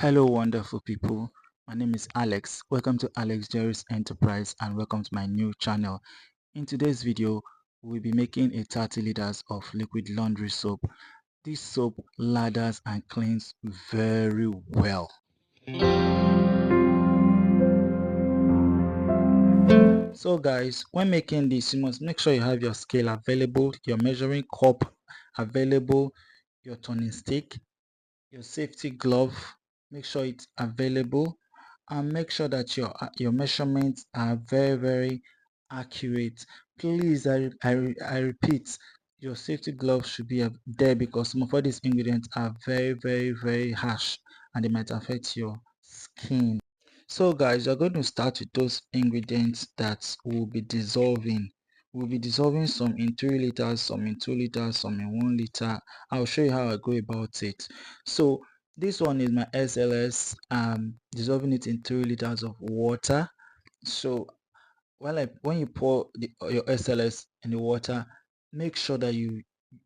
Hello, wonderful people. My name is Alex. Welcome to Alex Jerry's Enterprise and welcome to my new channel. In today's video, we'll be making a 30 liters of liquid laundry soap. This soap lathers and cleans very well. So guys, when making this, you must make sure you have your scale available, your measuring cup available, your turning stick, your safety glove, make sure it's available, and make sure that your measurements are very accurate. Please, I repeat, your safety glove should be there because some of all these ingredients are very harsh and they might affect your skin. So guys, you're going to start with those ingredients that will be dissolving. We'll be dissolving some in 3 liters, some in 2 liters, some in 1 liter. I'll show you how I go about it. So this one is my SLS. Dissolving it in 3 liters of water. So when you pour your SLS in the water, make sure that you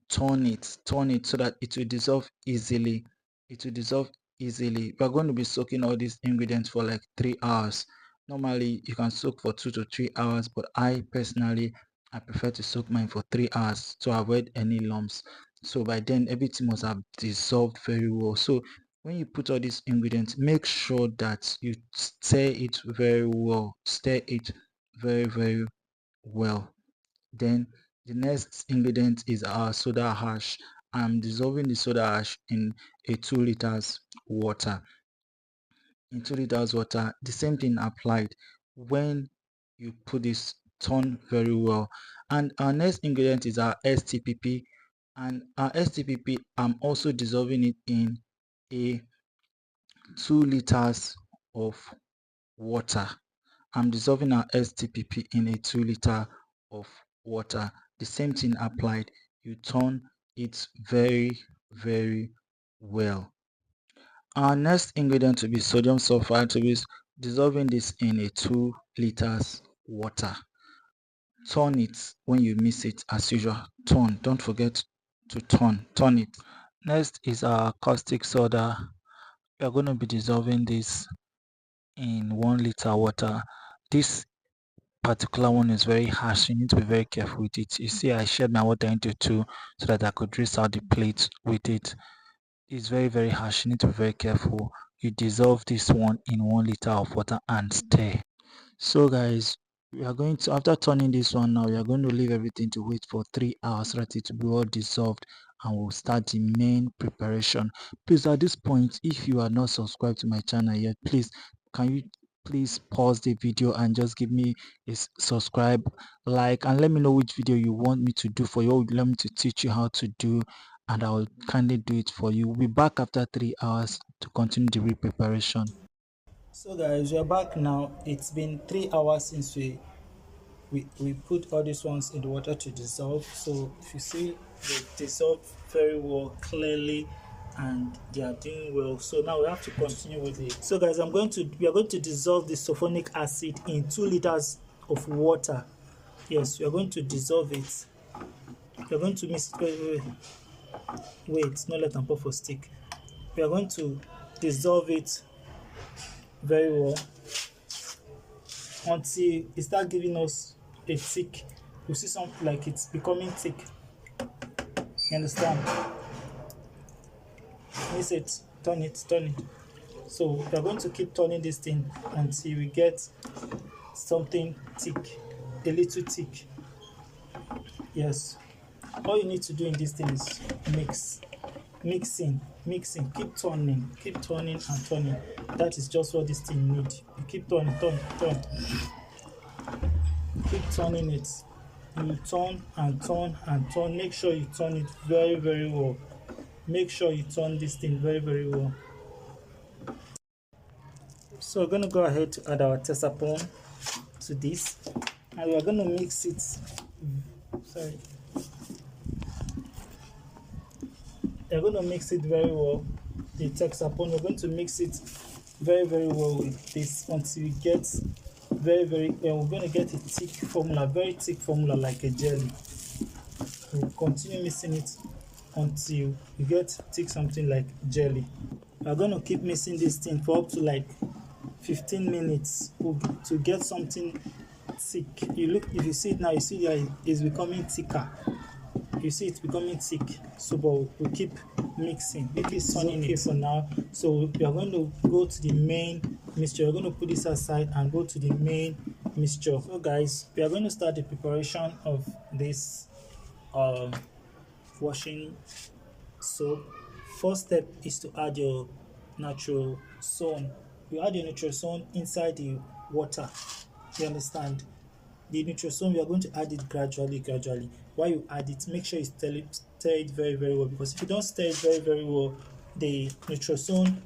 turn it so that it will dissolve easily. It will dissolve easily. We are going to be soaking all these ingredients for like 3 hours. Normally you can soak for 2 to 3 hours, but I prefer to soak mine for 3 hours to avoid any lumps. So by then everything must have dissolved very well. So when you put all these ingredients, make sure that you stir it very well. Stir it very well. Then the next ingredient is our soda ash. I'm dissolving the soda ash in a 2 liters water. In 2 liters water, the same thing applied. When you put this, turn very well. And our next ingredient is our STPP. And our STPP, I'm also dissolving it in a 2 liters of water. I'm dissolving our STPP in a 2 liter of water. The same thing applied. You turn it very well. Our next ingredient will be sodium sulphate. To be dissolving this in a 2 liters water. Turn it when you miss it as usual. Turn. Don't forget to turn it. Next is our caustic soda. We are going to be dissolving this in 1 liter water. This particular one is very harsh. You need to be very careful with it. You see, I shared my water into 2 so that I could rinse out the plate with it. It's very harsh. You need to be very careful. You dissolve this one in 1 liter of water and stir. So guys, we are going to, after turning this one now, we are going to leave everything to wait for 3 hours so that it will be all dissolved, and we'll start the main preparation. Please, at this point, if you are not subscribed to my channel yet, please can you please pause the video and just give me a subscribe, like, and let me know which video you want me to do for you, or let me to teach you how to do, and I will kindly do it for you. We'll be back after 3 hours to continue the preparation. So guys, we are back now. It's been 3 hours since we put all these ones in the water to dissolve. So if you see, they dissolve very well, clearly, and they are doing well. So now we have to continue with it. So guys, we are going to dissolve the sulfonic acid in 2 liters of water. Yes, we are going to dissolve it. We are going to mix it. Wait, not let them pop for stick. We are going to dissolve it very well until it starts giving us a thick. You see something like it's becoming thick. You understand? Miss it, turn it. So we are going to keep turning this thing until we get something thick, a little thick. Yes. All you need to do in this thing is mixing. Keep turning and turning. That is just what this thing needs. You keep turning. Keep turning it. You turn and turn. Make sure you turn it very well. Make sure you turn this thing very well. So we're going to go ahead to add our Texapon to this, and we are going to mix it. Sorry. We're going to mix it very well. The Texapon, we're going to mix it very well with this until we get we're going to get a thick formula, very thick formula, like a jelly. We'll continue mixing it until we get thick, something like jelly. We're going to keep mixing this thing for up to like 15 minutes to get something thick. You look, if you see it now, you see that it's becoming thicker. You see it's becoming thick. So but we'll keep mixing. It is turning okay for now. So we are going to go to the main mixture. We're going to put this aside and go to the main mixture. So guys, we are going to start the preparation of this washing soap. First step is to add your Natrosol. You add your Natrosol inside the water. You understand? The Natrosol, we are going to add it gradually. While you add it, make sure you stir it very, very well, because if you don't stir it very, very well, the Natrosol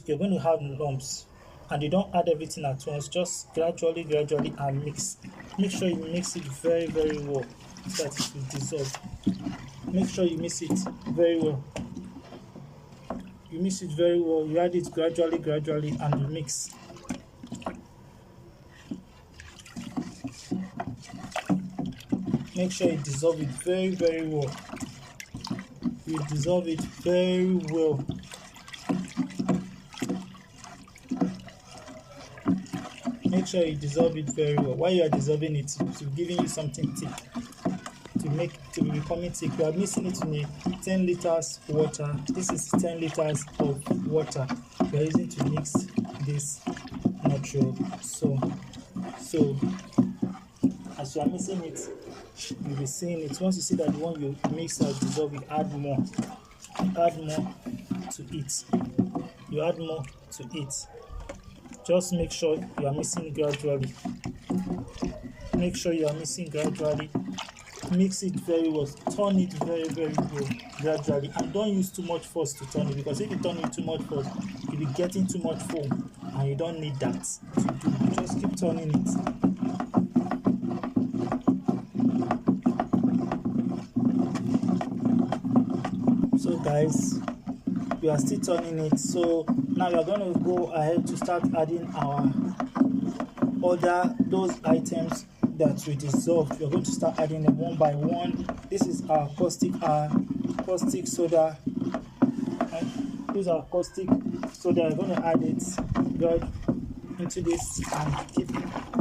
you're going to have lumps. And you don't add everything at once, just gradually and mix. Make sure you mix it very, very well so that it will dissolve. Make sure you mix it very well. You mix it very well. You add it gradually and you mix. Make sure you dissolve it very, very well. You dissolve it very well. Make sure you dissolve it very well. While you are dissolving it, it's giving you something thick to be becoming thick. We are mixing it in a 10 liters water. This is 10 liters of water we are using to mix this Natrosol. So as you are mixing it, you'll be seeing it. Once you see that the one you mix has dissolved, you add more. Add more to it. You add more to it. Just make sure you are mixing gradually. Make sure you are mixing gradually. Mix it very well. Turn it very, very well gradually. And don't use too much force to turn it, because if you turn it too much force, you'll be getting too much foam, and you don't need that to do. Just keep turning it. So guys, we are still turning it. So now we are going to go ahead to start adding our those items that we dissolved. We are going to start adding them one by one. This is our caustic soda. And this is our caustic soda. We're going to add it right into this and keep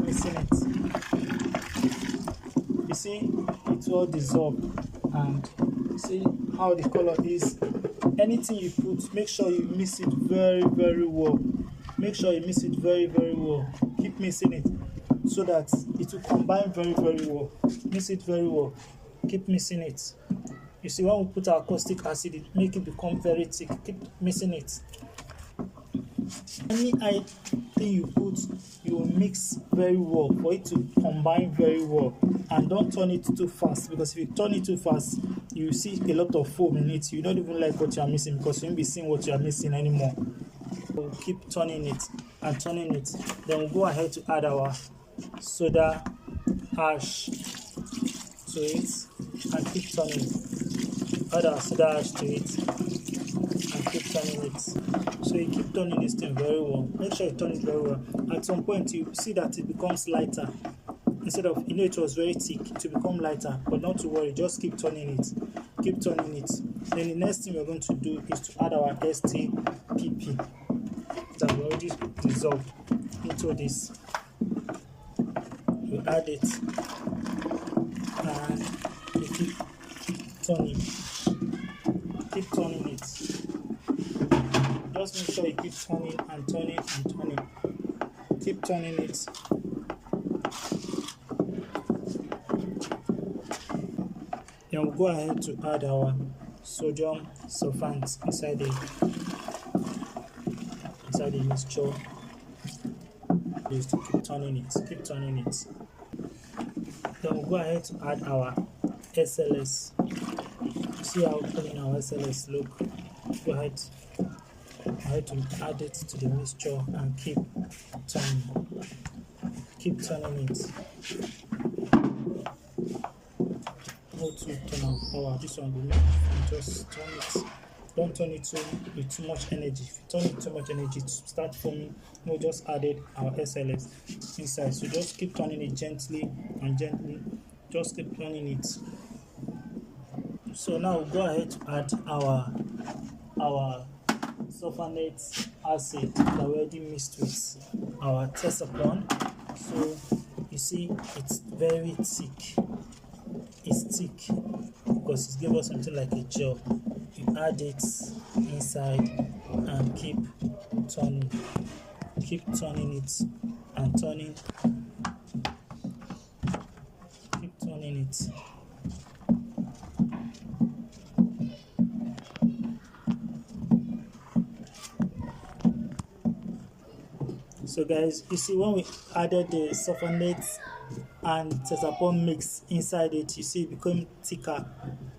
mixing it. You see, it's all dissolved, and you see how the color is. Anything you put, make sure you mix it very, very well. Make sure you mix it very, very well. Keep mixing it so that it will combine very, very well. Mix it very well. Keep mixing it. You see, when we put our caustic acid, it make it become very thick. Keep mixing it. Anything you put, you will mix very well for it to combine very well. And don't turn it too fast, because if you turn it too fast, you see a lot of foam in it. You don't even like what you are missing, because you won't be seeing what you are missing anymore. We'll keep turning it and turning it. Then we'll go ahead to add our soda ash to it and keep turning it. Add our soda ash to it and keep turning it. So you keep turning this thing very well. Make sure you turn it very well. At some point you see that it becomes lighter. Instead of, it was very thick, to become lighter. But not to worry, just keep turning it. Keep turning it. Then the next thing we're going to do is to add our STPP that we already dissolved into this. You add it and you keep turning. Keep turning it. Just make sure you keep turning and turning and turning. Keep turning it. Then we'll go ahead to add our sodium sulfate inside the mixture. Just to keep turning it. Then we'll go ahead to add our SLS. See how clean our SLS look. Go ahead to add it to the mixture and keep turning. Keep turning it. Go to turn on power. This one will make you just turn it. Don't turn it with too much energy. If you turn it too much energy, to start foaming. We just added our SLS inside. So just keep turning it gently and gently. Just keep turning it. So now we'll go ahead to add our sulfonate acid that we already mixed with our Texapon. So you see it's very thick. It's thick because it gave us something like a gel. You add it inside and keep turning it and keep turning it. So guys, you see when we added the sulfonate and Texapon mix inside it, you see it became thicker.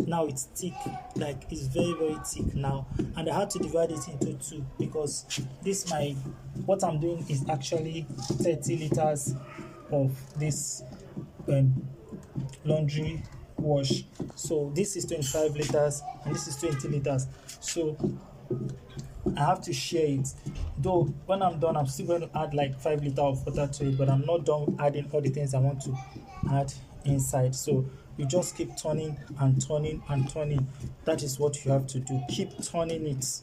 Now it's thick, like it's very thick now. And I had to divide it into two because what I'm doing is actually 30 liters of this laundry wash. So this is 25 liters and this is 20 liters. So I have to share it. Though when I'm done, I'm still going to add like 5 liters of water to it, but I'm not done adding all the things I want to add inside. So you just keep turning and turning and turning. That is what you have to do. Keep turning it.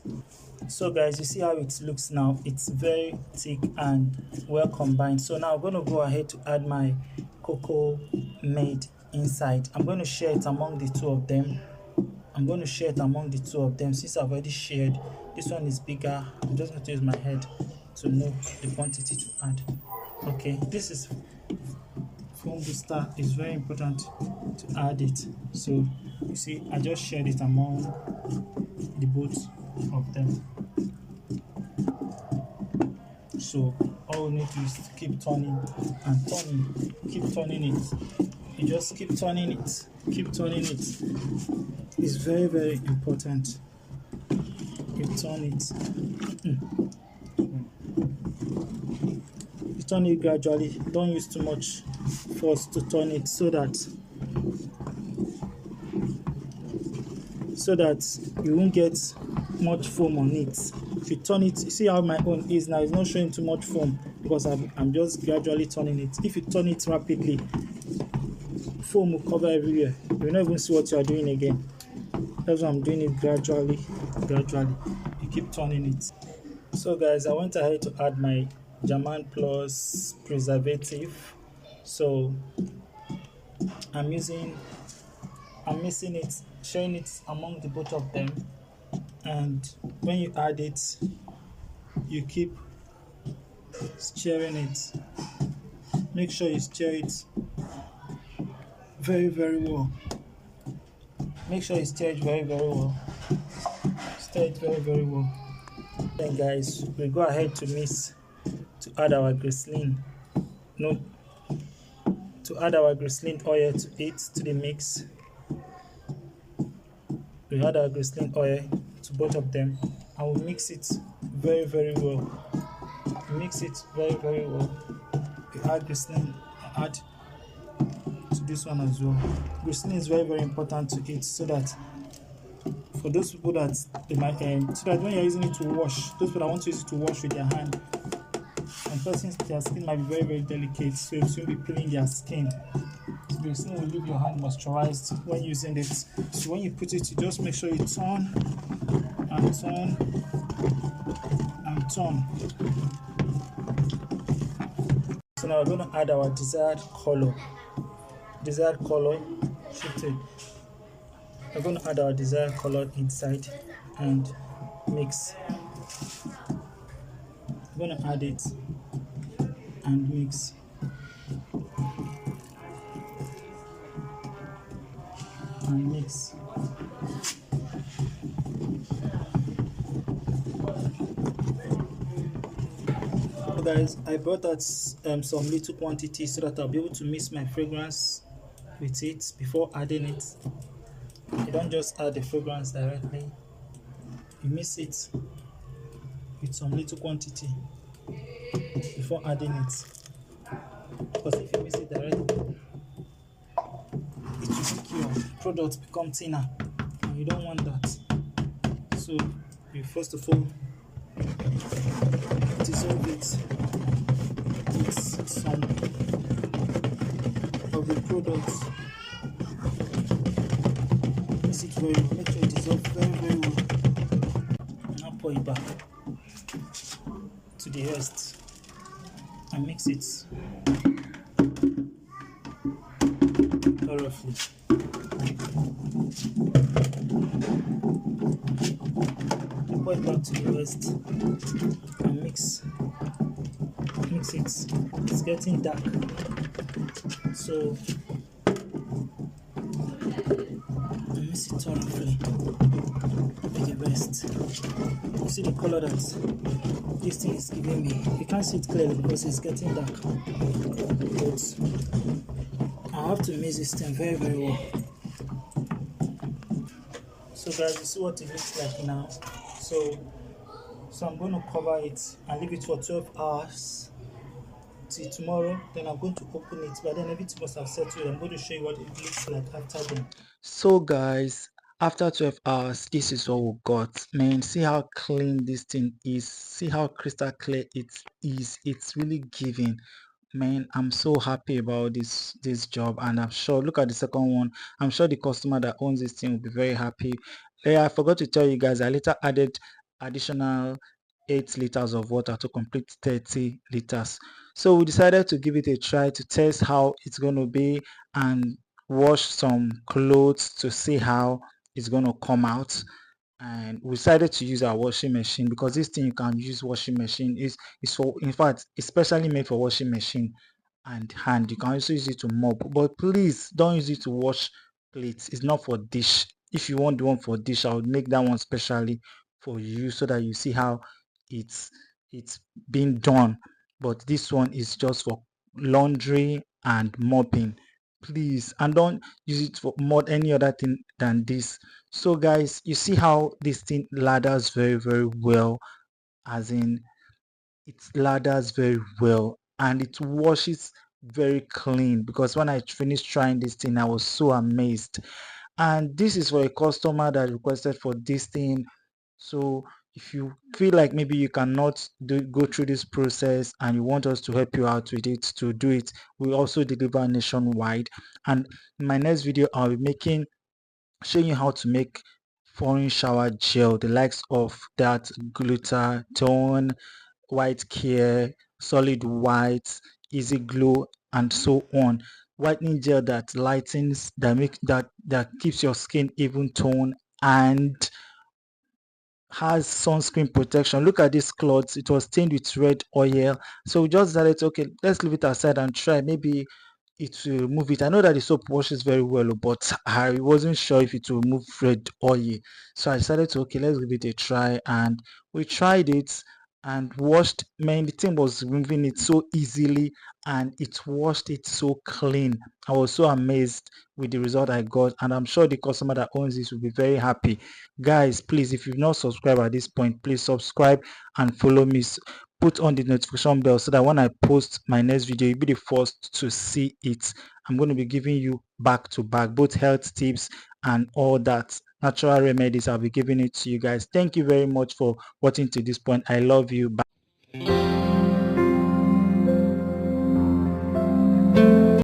So guys, you see how it looks now. It's very thick and well combined. So now I'm going to go ahead to add my Cocamide inside. I'm going to share it among the two of them. Since I've already shared. This one is bigger. I'm just going to use my head to know the quantity to add. Okay, this is foam booster. It's very important to add it. So you see, I just shared it among the both of them. So all we need to do is keep turning and turning. Keep turning it. You just keep turning it. Keep turning it. It's very important. You turn it. You turn it gradually. Don't use too much force to turn it so that you won't get much foam on it. If you turn it, you see how my own is now. It's not showing too much foam because I'm just gradually turning it. If you turn it rapidly, foam will cover everywhere. You will not even see what you are doing again. That's why I'm doing it gradually. You keep turning it. So guys, I went ahead to add my German Plus preservative. So I'm mixing it, sharing it among the both of them. And when you add it, you keep stirring it. Make sure you stir it very well. Make sure you stir it very well. Stir it very well. Then guys, we go ahead to add our Glycerine. To add our Glycerine oil to the mix. We add our Glycerine oil to both of them and we'll mix it very well. Mix it very well. We add Glycerine, add to this one as well. Glycerine is very important to it so that for those people that they might so that when you're using it to wash, those people that want to use it to wash with their hand, and persons their skin might be very delicate, so it will be peeling their skin. Glycerine will leave your hand moisturized when using it. So when you put it, you just make sure you turn and turn and turn. So now we're going to add our desired color. Shifted. We're going to add our desired color inside and mix. We're going to add it and mix. And mix. So guys, I brought out some little quantity so that I'll be able to mix my fragrance with it before adding it. You don't just add the fragrance directly, you mix it with some little quantity before adding it, because if you mix it directly, it will make your product become thinner and you don't want that. So you first of all dissolve it with some of the products. Mix it very well. Make sure it dissolves very well. Now pour it back to the rest and mix it thoroughly. Pour it back to the rest and mix it. It's getting dark, so mix it thoroughly with the rest. You see the color that this thing is giving me. You can't see it clearly because it's getting dark, but I have to mix this thing very well. So guys, you see what it looks like now. So I'm going to cover it and leave it for 12 hours till tomorrow. Then I'm going to open it, but then everything must have settled. I'm going to show you what it looks like after then. So guys, after 12 hours, this is what we got. Man, see how clean this thing is. See how crystal clear it is. It's really giving. Man, I'm so happy about this job, and I'm sure, look at the second one, I'm sure the customer that owns this thing will be very happy. I forgot to tell you guys, I later added additional 8 liters of water to complete 30 liters. So we decided to give it a try to test how it's going to be and wash some clothes to see how it's going to come out. And we decided to use our washing machine because this thing you can use washing machine is for, in fact, especially made for washing machine and hand. You can also use it to mop, but please don't use it to wash plates. It's not for dish. If you want the one for dish, I would make that one specially for you so that you see how it's being done. But this one is just for laundry and mopping. Please, and don't use it for more any other thing than this. So guys, you see how this thing ladders very well, as in it ladders very well and it washes very clean, because when I finished trying this thing I was so amazed. And this is for a customer that requested for this thing. So if you feel like maybe you cannot go through this process and you want us to help you out with it, to do it, we also deliver nationwide. And in my next video I'll be showing you how to make foreign shower gel, the likes of that glutathione, white care, solid white, easy glow, and so on. Whitening gel that lightens, that keeps your skin even tone and has sunscreen protection. Look at this cloth, it was stained with red oil, so we just decided, okay, let's leave it aside and try, maybe it will remove it. I know that the soap washes very well, but I wasn't sure if it will remove red oil, so I decided to, okay, let's give it a try. And we tried it and washed. Man, the thing was removing it so easily and it washed it so clean. I was so amazed with the result I got, and I'm sure the customer that owns this will be very happy. Guys, please, if you've not subscribed at this point, please subscribe and follow me. Put on the notification bell so that when I post my next video, you'll be the first to see it. I'm going to be giving you back to back both health tips and all that natural remedies. I'll be giving it to you guys. Thank you very much for watching to this point. I love you. Bye.